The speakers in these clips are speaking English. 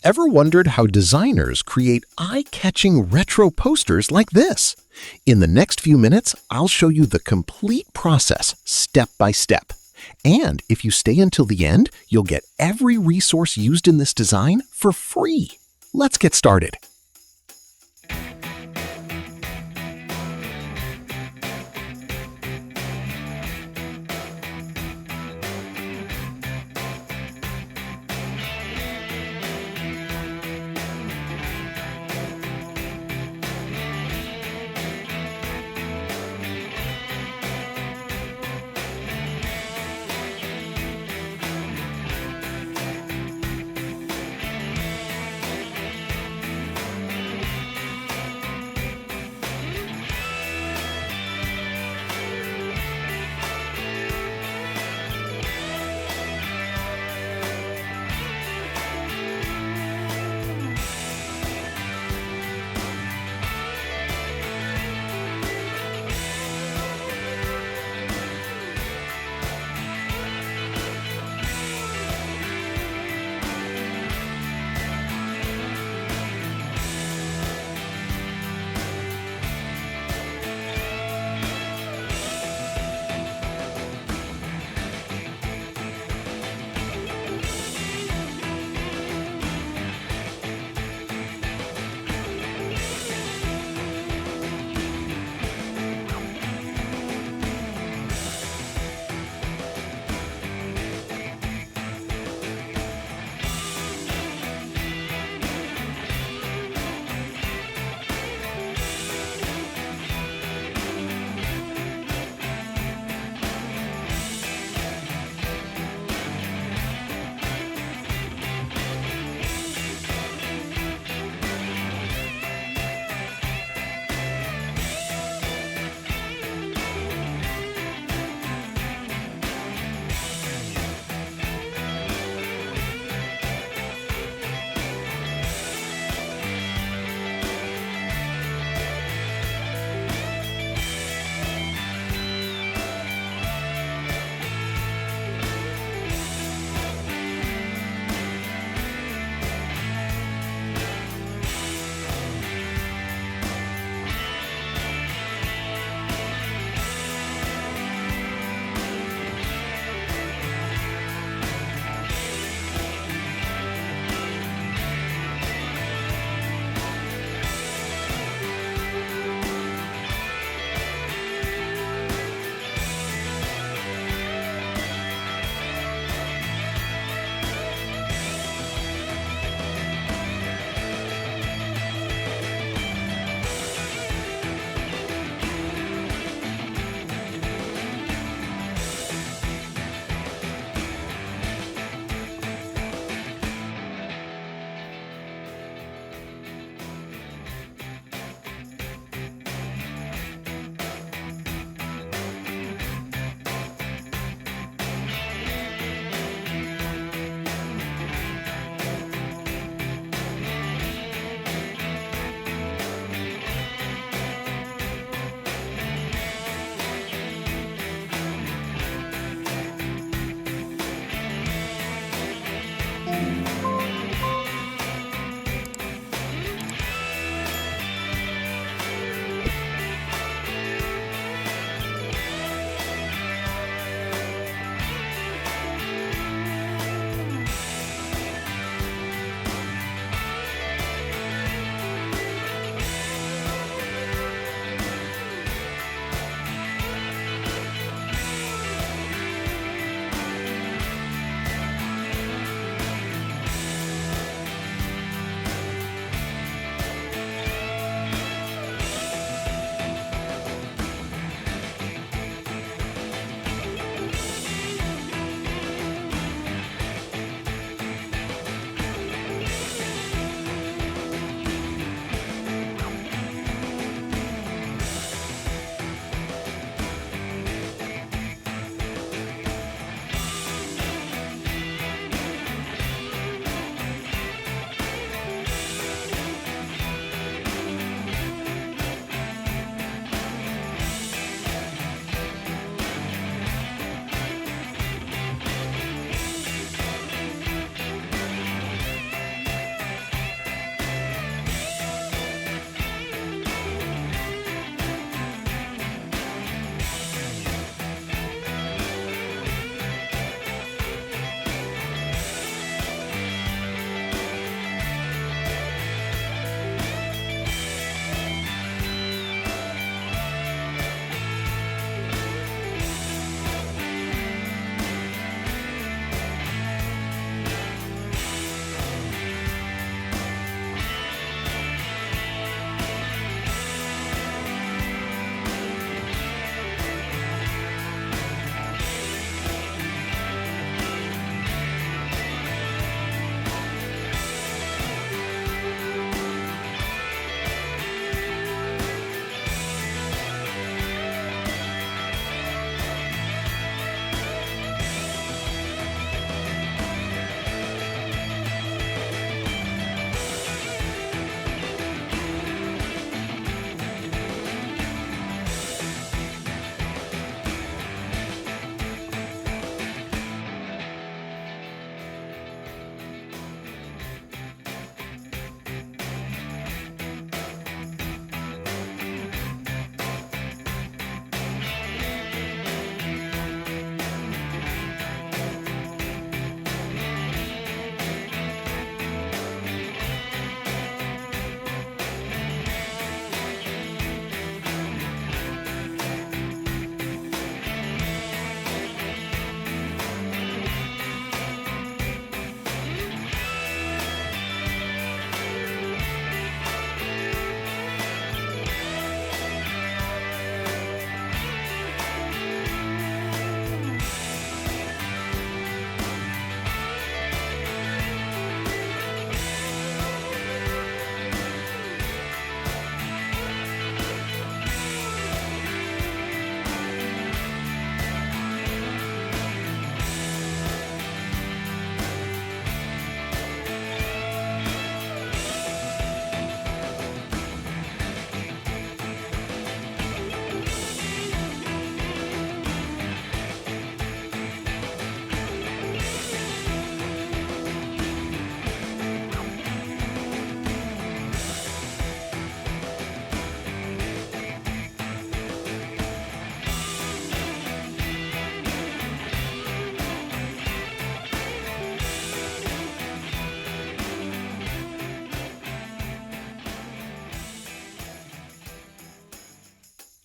Ever wondered how designers create eye-catching retro posters like this? In the next few minutes, I'll show you the complete process, step by step. And if you stay until the end, you'll get every resource used in this design for free. Let's get started.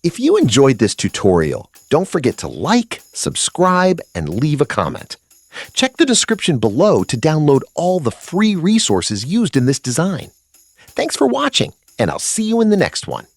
If you enjoyed this tutorial, don't forget to like, subscribe, and leave a comment. Check the description below to download all the free resources used in this design. Thanks for watching, and I'll see you in the next one.